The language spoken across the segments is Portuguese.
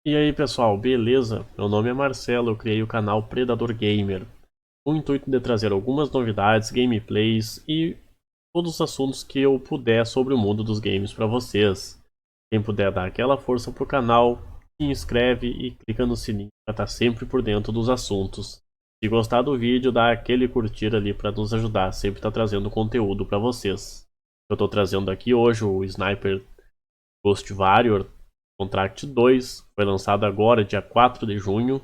E aí pessoal, beleza? Meu nome é Marcelo, eu criei o canal Predador Gamer, com o intuito de trazer algumas novidades, gameplays e todos os assuntos que eu puder sobre o mundo dos games para vocês. Quem puder dar aquela força pro canal, se inscreve e clica no sininho para estar sempre por dentro dos assuntos. Se gostar do vídeo, dá aquele curtir ali para nos ajudar, sempre tá trazendo conteúdo para vocês. Eu tô trazendo aqui hoje o Sniper Ghost Warrior Contract 2, foi lançado agora, dia 4 de junho.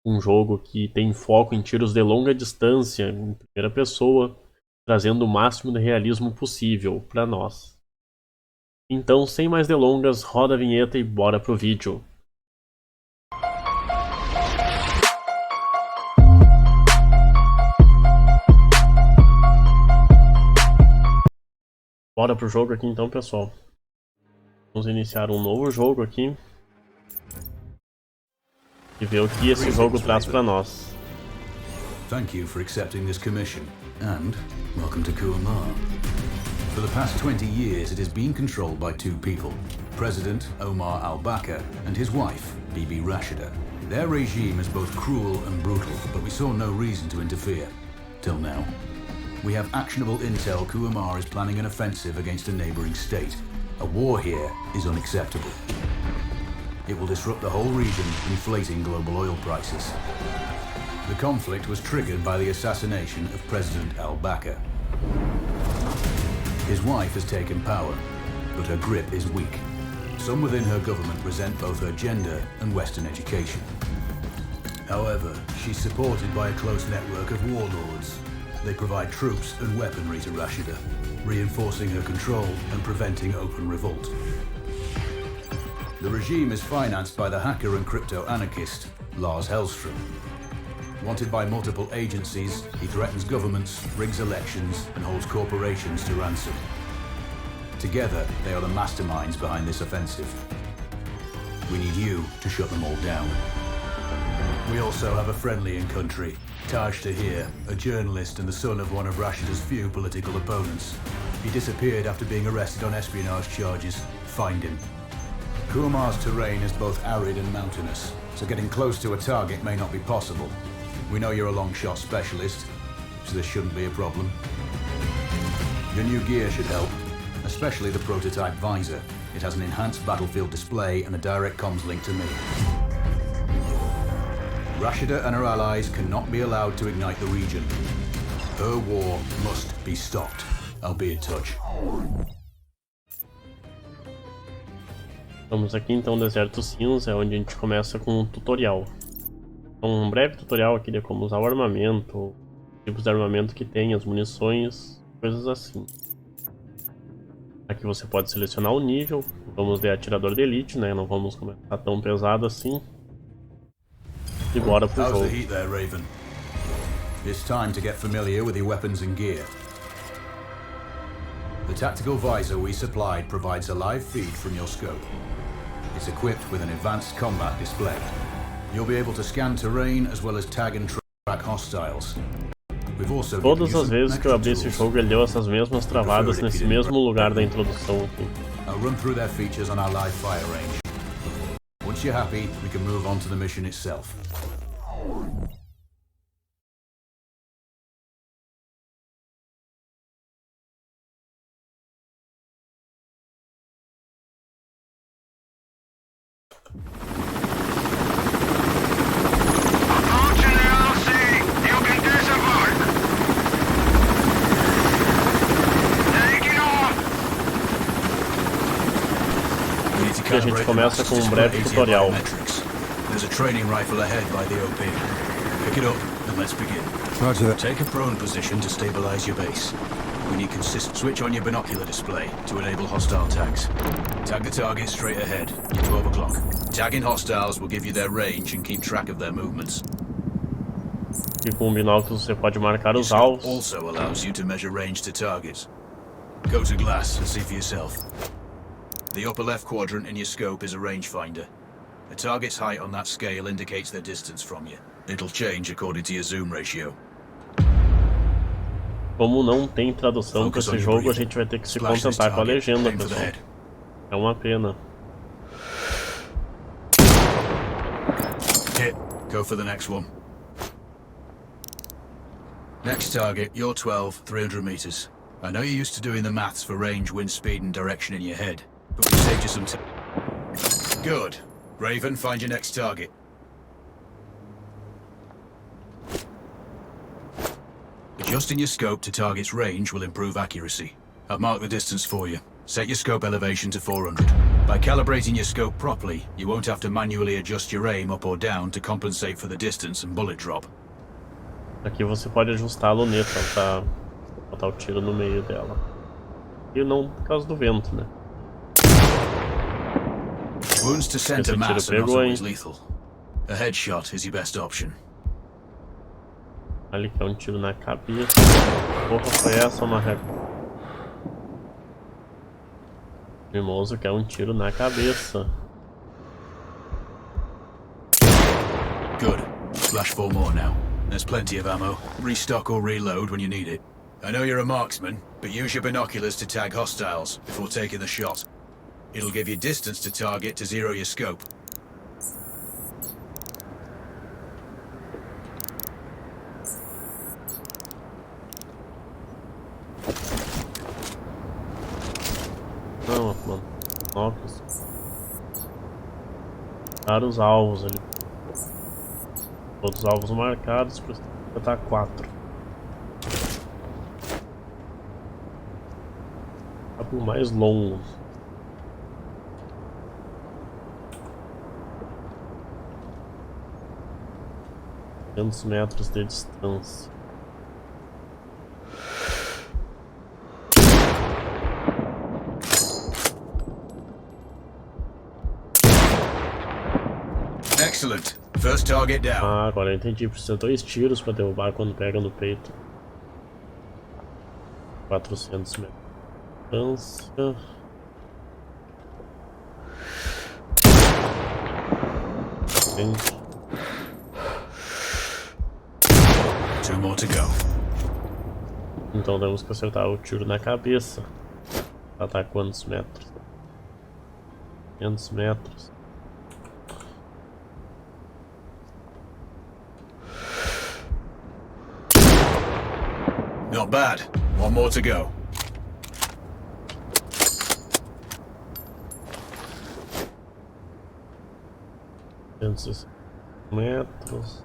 Um jogo que tem foco em tiros de longa distância, em primeira pessoa, trazendo o máximo de realismo possível para nós. Então, sem mais delongas, roda a vinheta e bora pro vídeo. Bora pro jogo aqui então, pessoal. Vamos iniciar um novo jogo aqui e ver o que esse jogo traz para nós. Thank you for accepting this commission, and welcome to Kuamar. For the past 20 years, it has been controlled by two people, President Omar al-Bakr and his wife, Bibi Rashida. Their regime is both cruel and brutal, but we saw no reason to interfere, till now. We have actionable intel Kuamar is planning an offensive against a neighboring state. A war here is unacceptable. It will disrupt the whole region, inflating global oil prices. The conflict was triggered by the assassination of President al-Bakr. His wife has taken power, but her grip is weak. Some within her government resent both her gender and Western education. However, she's supported by a close network of warlords. They provide troops and weaponry to Rashida, reinforcing her control and preventing open revolt. The regime is financed by the hacker and crypto-anarchist Lars Hellstrom. Wanted by multiple agencies, he threatens governments, rigs elections, and holds corporations to ransom. Together, they are the masterminds behind this offensive. We need you to shut them all down. We also have a friendly in country, Taj Tahir, a journalist and the son of one of Rashida's few political opponents. He disappeared after being arrested on espionage charges. Find him. Kuamar's terrain is both arid and mountainous, so getting close to a target may not be possible. We know you're a long shot specialist, so this shouldn't be a problem. Your new gear should help, especially the prototype visor. It has an enhanced battlefield display and a direct comms link to me. Rashida and her allies cannot be allowed to ignite the region. Her war must be stopped. I'll be in touch. Vamos aqui então no deserto cinza, onde a gente começa com um tutorial. Um breve tutorial aqui de como usar o armamento, tipos de armamento que tem, as munições, coisas assim. Aqui você pode selecionar o nível, vamos de atirador de elite, né? Não vamos começar tão pesado assim. E bora pro jogo. How's the heat there, Raven? It's time to get familiar with your weapons and gear. The tactical visor we supplied provides a live feed from your scope. It's equipped with an advanced combat display. You'll be able to scan terrain as well as tag and track hostiles. We've also Todas as vezes que eu abri esse jogo, ele deu essas mesmas travadas nesse mesmo lugar da introdução aqui. I'll run through their features on our live fire range. Once you're happy, we can move on to the mission itself. Aqui a gente começa com um breve tutorial. There's a training rifle ahead by the OP. Pick it up and let's begin. Roger that. Take a prone position to stabilize your base. We need consistent switch on your binocular display to enable hostile tags. Tag the target straight ahead. You're 12 o'clock. Tagging hostiles will give you their range and keep track of their movements. E com o binóculo você pode marcar os alvos. Also allows you to measure range to targets. Go to glass and see for yourself. The upper left quadrant in your scope is a rangefinder. A target's height on that scale indicates their distance from you. It'll change according to your zoom ratio. Como não tem tradução para esse jogo, a gente vai ter que se contentar com a legenda, pessoal. É uma pena. Hit. Go for the next one. Next target, you're 12, 300 meters. I know you're used to doing the maths for range, wind speed and direction in your head, but we saved you some time. Good. Raven, find your next target. Adjusting your scope to target's range will improve accuracy. I've marked the distance for you. Set your scope elevation to 400. By calibrating your scope properly, you won't have to manually adjust your aim up or down to compensate for the distance and bullet drop. Aqui você pode ajustar a luneta para botar o tiro no meio dela. E não por causa do vento, né? Wounds to center mass are not always lethal. A headshot is your best option. Ali que é um tiro na cabeça. Porra, foi essa ou na régua? Mimoso que é um tiro na cabeça. Good. Flash 4 more now. There's plenty of ammo. Restock or reload when you need it. I know you're a marksman, but use your binoculars to tag hostiles before taking the shot. It'll give you distance to target to zero your scope. Não, mano. Óculos. Para os alvos ali. Todos os alvos marcados para botar 4. Cabo mais longo. Metros de distância. Excellent. First target down. Ah, agora eu entendi. Precisa 2 tiros para derrubar quando pega no peito. 400 metros de distância. Frente. 2 more to go. Então temos que acertar o tiro na cabeça. Ela tá a quantos metros? 500 metros. Not bad. 1 more to go. Metros. 100.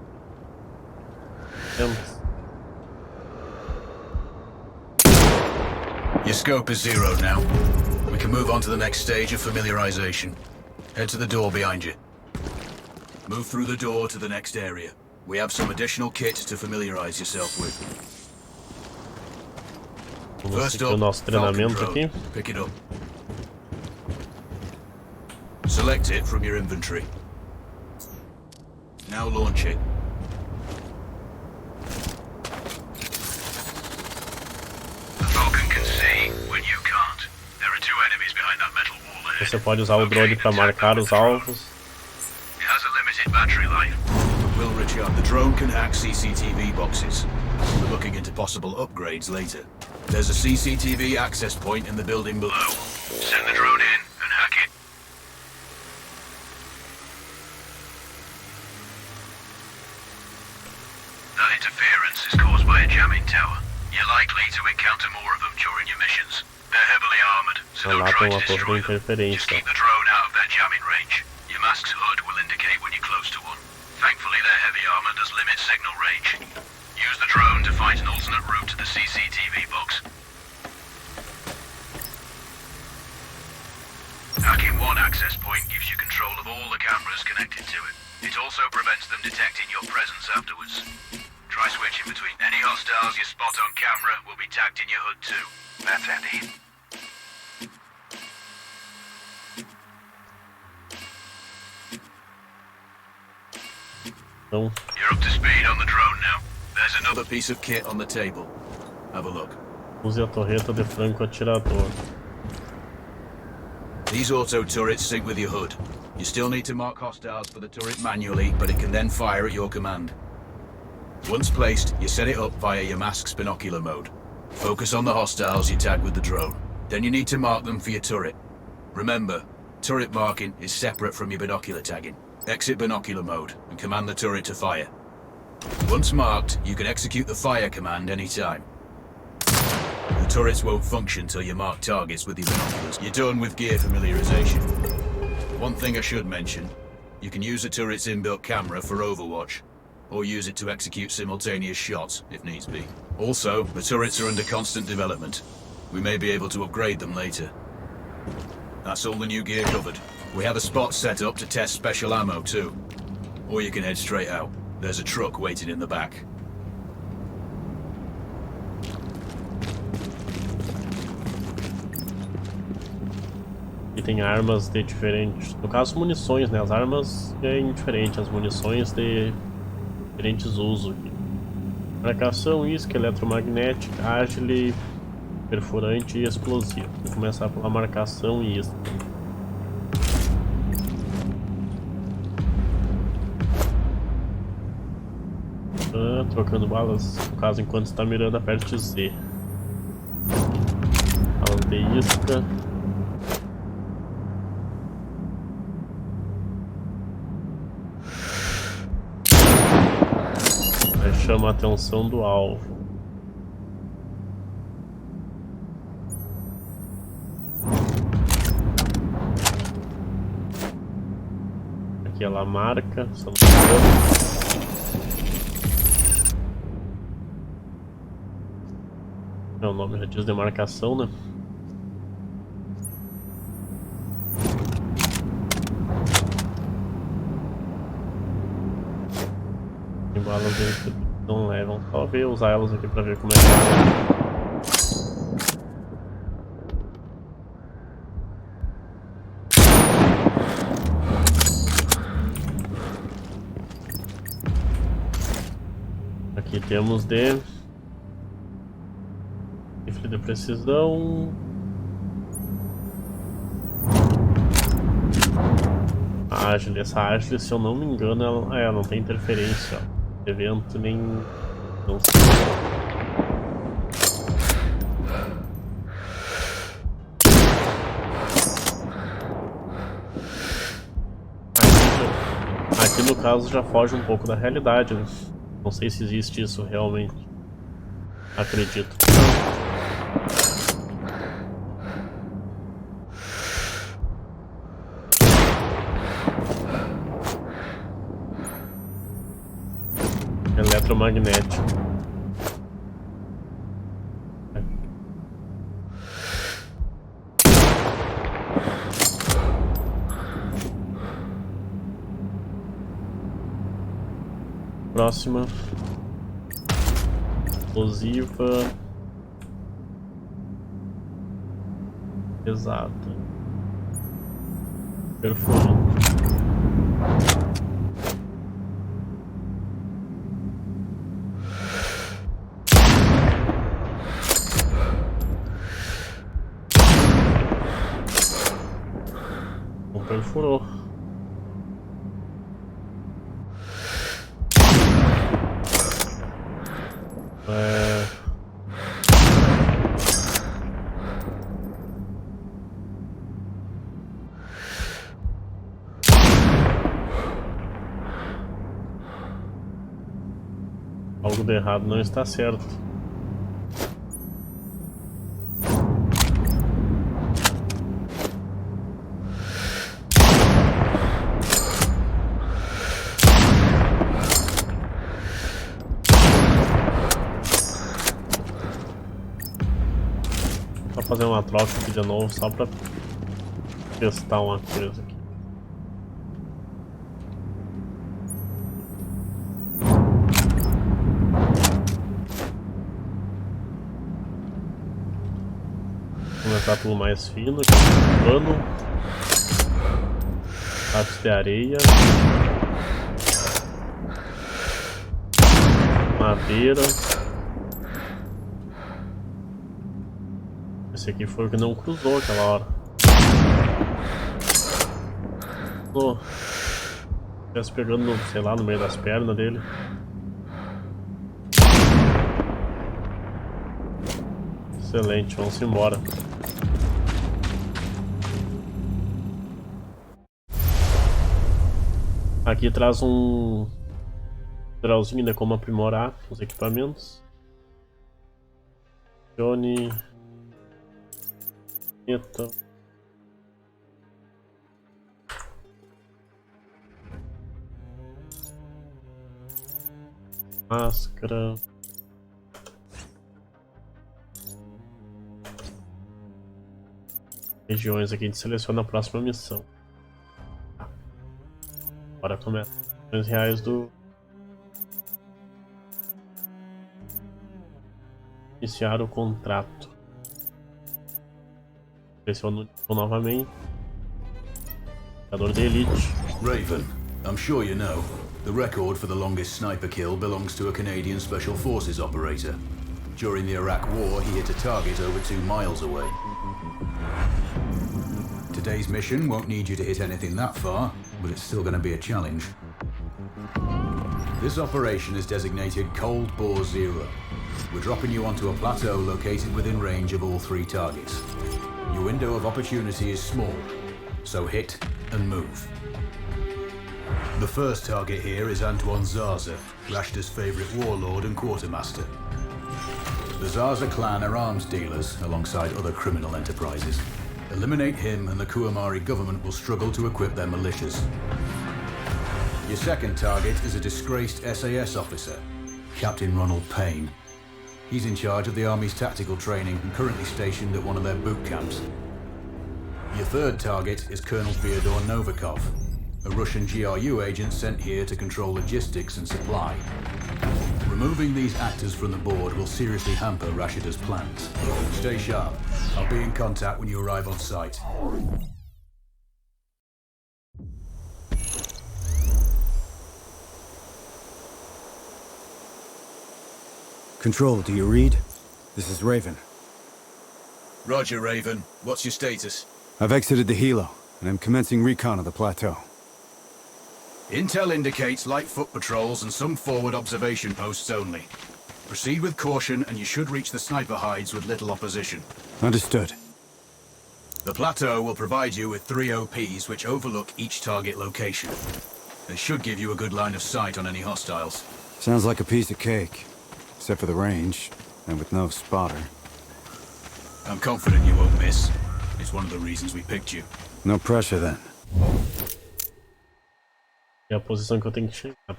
Your scope is zeroed now. We can move on to the next stage of familiarization. Head to the door behind you. Move through the door to the next area. We have some additional kit to familiarize yourself with. Vamos seguir o nosso treinamento aqui. Pick it up. Select it from your inventory. Now launch it. The Falcon can see when you can't. There are 2 enemies behind that metal wall ahead. Você pode usar o drone para marcar os alvos. It has a limited battery life. Will recharge. The drone can hack CCTV boxes. We're looking into possible upgrades later. There's a CCTV access point in the building below. Send the drone in and hack it. That interference is caused by a jamming tower. You're likely to encounter more of them during your missions. They're heavily armored, so don't try to destroy them. Just keep the drone out of their jamming range. Your mask's hood will indicate when you're close to one. Thankfully, their heavy armor does limit signal range. Use the drone to find an alternate route to the CCTV box. Hacking one access point gives you control of all the cameras connected to it. It also prevents them detecting your presence afterwards. Try switching between any hostiles you spot on camera will be tagged in your hood too. That's handy. Então, You're up to speed on the drone now. There's another piece of kit on the table. Have a look. use a torreta de franco atirador. These auto turrets sync with your hood. You still need to mark hostiles for the turret manually, but it can then fire at your command. Once placed, you set it up via your mask's binocular mode. Focus on the hostiles you tag with the drone. Then you need to mark them for your turret. Remember, Turret marking is separate from your binocular tagging. Exit binocular mode and command the turret to fire. Once marked, you can execute the fire command anytime. The turrets won't function till you mark targets with your binoculars. You're done with gear familiarization. One thing I should mention, you can use the turret's inbuilt camera for overwatch, or use it to execute simultaneous shots if needs be. Also, the turrets are under constant development. We may be able to upgrade them later. That's all the new gear covered. We have a spot set up to test special ammo too. Or you can head straight out. There's a truck waiting in the back. E tem armas de diferentes, no caso munições, né? As armas é indiferente, as munições de diferentes usos. Marcação, isca, eletromagnética, ágil, perfurante e explosivo. Vou começar pela marcação e isca. Trocando balas, no caso enquanto está mirando, aperte Z. Balas de isca. Aí chama a atenção do alvo. Aqui ela marca, se não me engano. O nome já diz demarcação, né? Tem balas dentro que não levam. Só ver, usar elas aqui pra ver como é que é. Aqui temos de rifle de precisão, ágil. Essa ágil, se eu não me engano, ela não tem interferência, ó. Evento nem não sei. Aqui no caso já foge um pouco da realidade, né? Não sei se existe isso realmente. Acredito. Eletromagnético. Próxima. Explosiva. Exata. Perfurante. Não perfurou. Algo de errado não está certo. Vou fazer uma troca aqui de novo só para testar uma coisa aqui. Começar pelo mais fino, aqui é pano, lápis de areia, madeira. Esse aqui foi o que não cruzou aquela hora. Estivesse pegando, sei lá, no meio das pernas dele. Excelente, vamos embora. Aqui traz um tutorialzinho de como aprimorar os equipamentos. Johnny. Eita. Máscara. Regiões aqui, a gente seleciona a próxima missão. Agora começa. R$2 do. Iniciar o contrato. Pressiono novamente. Jogador de elite. Raven, I'm sure you know, the record for the longest sniper kill belongs to a Canadian Special Forces operator. During the Iraq War, he hit a target over 2 miles away. Today's mission won't need you to hit anything that far, but it's still going to be a challenge. This operation is designated Cold Bore Zero. We're dropping you onto a plateau located within range of all 3 targets. Your window of opportunity is small, so hit and move. The first target here is Antoine Zaza, Rashta's favorite warlord and quartermaster. The Zaza clan are arms dealers alongside other criminal enterprises. Eliminate him and the Kuamari government will struggle to equip their militias. Your second target is a disgraced SAS officer, Captain Ronald Payne. He's in charge of the Army's tactical training and currently stationed at one of their boot camps. Your third target is Colonel Fyodor Novikov, a Russian GRU agent sent here to control logistics and supply. Removing these actors from the board will seriously hamper Rashida's plans. Stay sharp. I'll be in contact when you arrive on site. Control, do you read? This is Raven. Roger, Raven. What's your status? I've exited the helo, and I'm commencing recon of the plateau. Intel indicates light foot patrols and some forward observation posts only. Proceed with caution and you should reach the sniper hides with little opposition. Understood. The plateau will provide you with 3 OPs which overlook each target location. They should give you a good line of sight on any hostiles. Sounds like a piece of cake. Except for the range, and with no spotter. I'm confident you won't miss. It's one of the reasons we picked you. No pressure then. É a posição que eu tenho que chegar.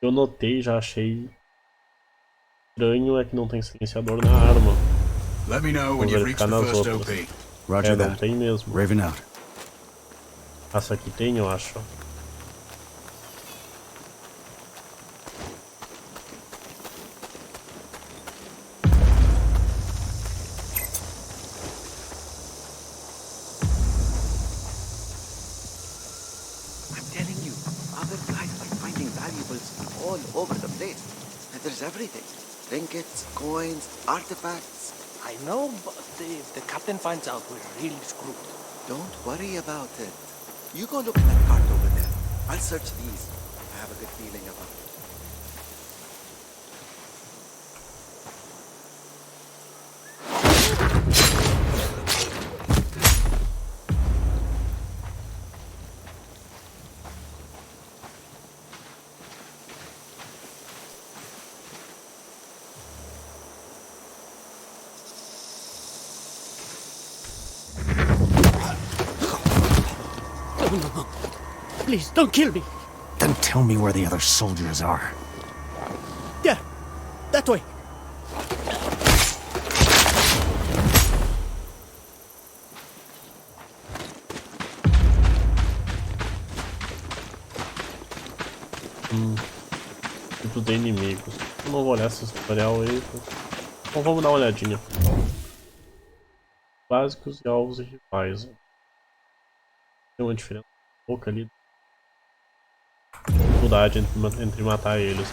Eu notei, já achei estranho é que não tem silenciador na arma. Let me know Vou when you've reached verificar the nas first outras. OP. Roger Não that. tem mesmo. Raven out. Essa aqui tem, eu acho. All over the place. And there's everything. Trinkets, coins, artifacts. I know, but if the captain finds out, we're really screwed. Don't worry about it. You go look at that cart over there. I'll search these. I have a good feeling about it. No. Please, don't kill me. Then tell me where the other soldiers are. There. That way. Tipo de inimigos. Eu não vou olhar esse tutorial aí. Então vamos dar uma olhadinha. Básicos e alvos e rivais. Tem uma diferença pouca ali. Dificuldade entre matar eles.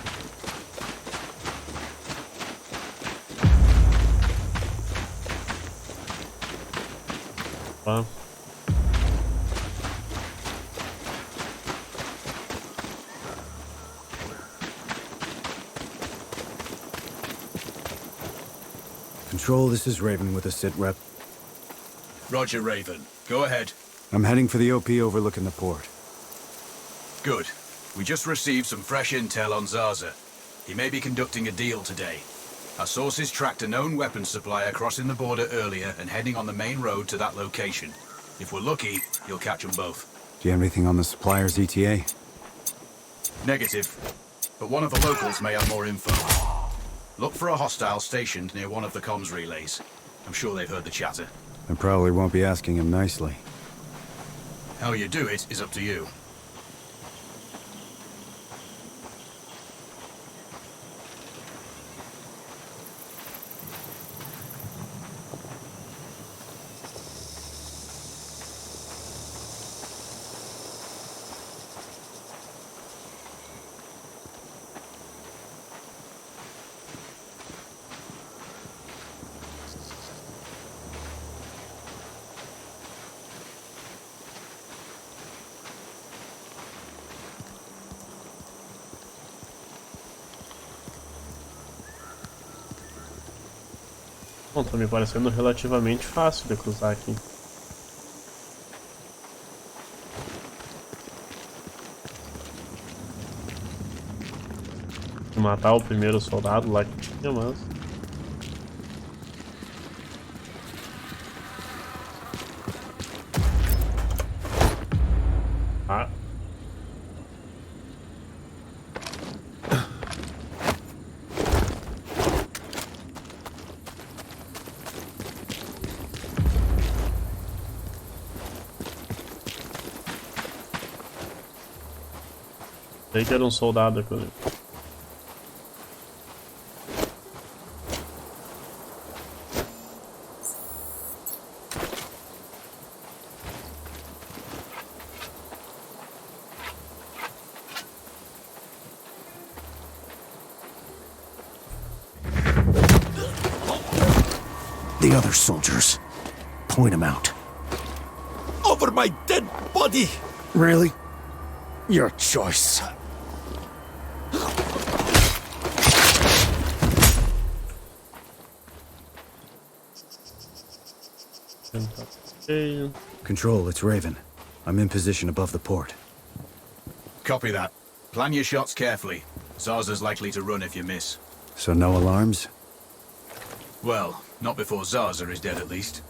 Tá. Control, this is Raven with a sit rep. Roger, Raven. Go ahead. I'm heading for the OP overlooking the port. Good. We just received some fresh intel on Zaza. He may be conducting a deal today. Our sources tracked a known weapons supplier crossing the border earlier and heading on the main road to that location. If we're lucky, you'll catch them both. Do you have anything on the supplier's ETA? Negative. But one of the locals may have more info. Look for a hostile stationed near one of the comms relays. I'm sure they've heard the chatter. I probably won't be asking him nicely. How you do it is up to you. Bom, tá me parecendo relativamente fácil de cruzar aqui. De matar o primeiro soldado lá que tinha, mas... Ah. Sei que era um soldado aqui. The other soldiers. Point them out. Over my dead body! Really? Your choice. Control, it's Raven. I'm in position above the port. Copy that. Plan your shots carefully. Zaza's likely to run if you miss. So no alarms? Well, not before Zaza is dead at least.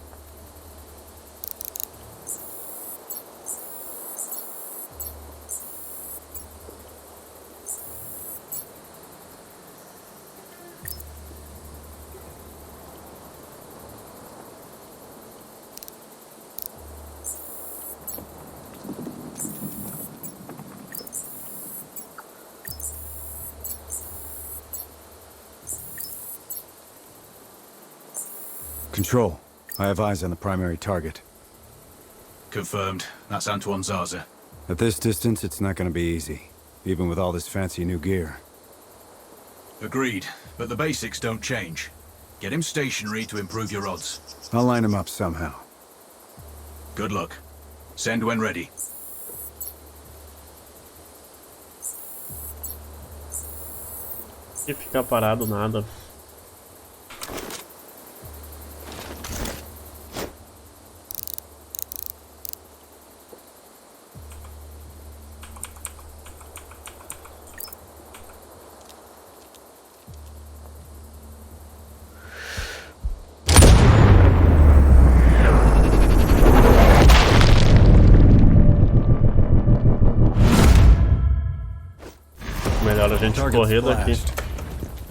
Control, I have eyes on the primary target. Confirmed. That's Antoine Zaza. At this distance, it's not gonna be easy, even with all this fancy new gear. Agreed, but the basics don't change. Get him stationary to improve your odds. I'll line him up somehow. Good luck. Send when ready. E ficar parado nada. Melhor a gente correr daqui.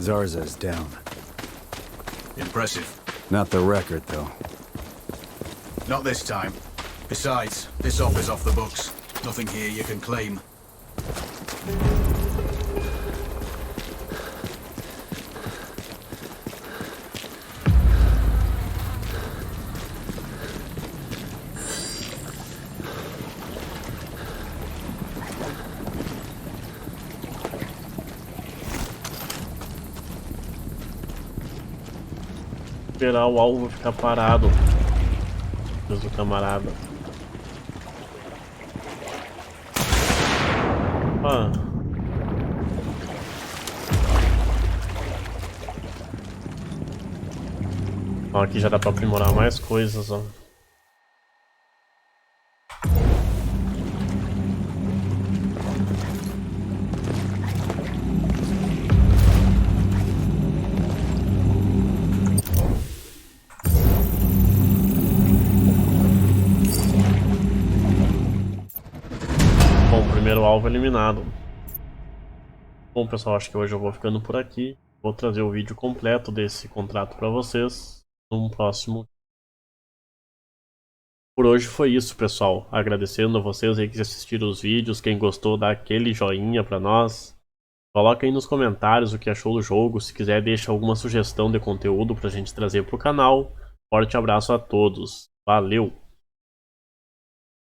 Zarza's down. Impressive. Not the record, though. Not this time. Besides, this op is off the books. Nothing here you can claim. Esperar o alvo ficar parado. Diz o camarada. Ah. Ó, aqui já dá pra aprimorar mais coisas, ó. Primeiro alvo eliminado. Bom, pessoal, acho que hoje eu vou ficando por aqui. Vou trazer o vídeo completo desse contrato para vocês num próximo. Por hoje foi isso, pessoal. Agradecendo a vocês aí que assistiram os vídeos. Quem gostou, dá aquele joinha para nós. Coloca aí nos comentários o que achou do jogo. Se quiser, deixa alguma sugestão de conteúdo pra gente trazer pro canal. Forte abraço a todos. Valeu!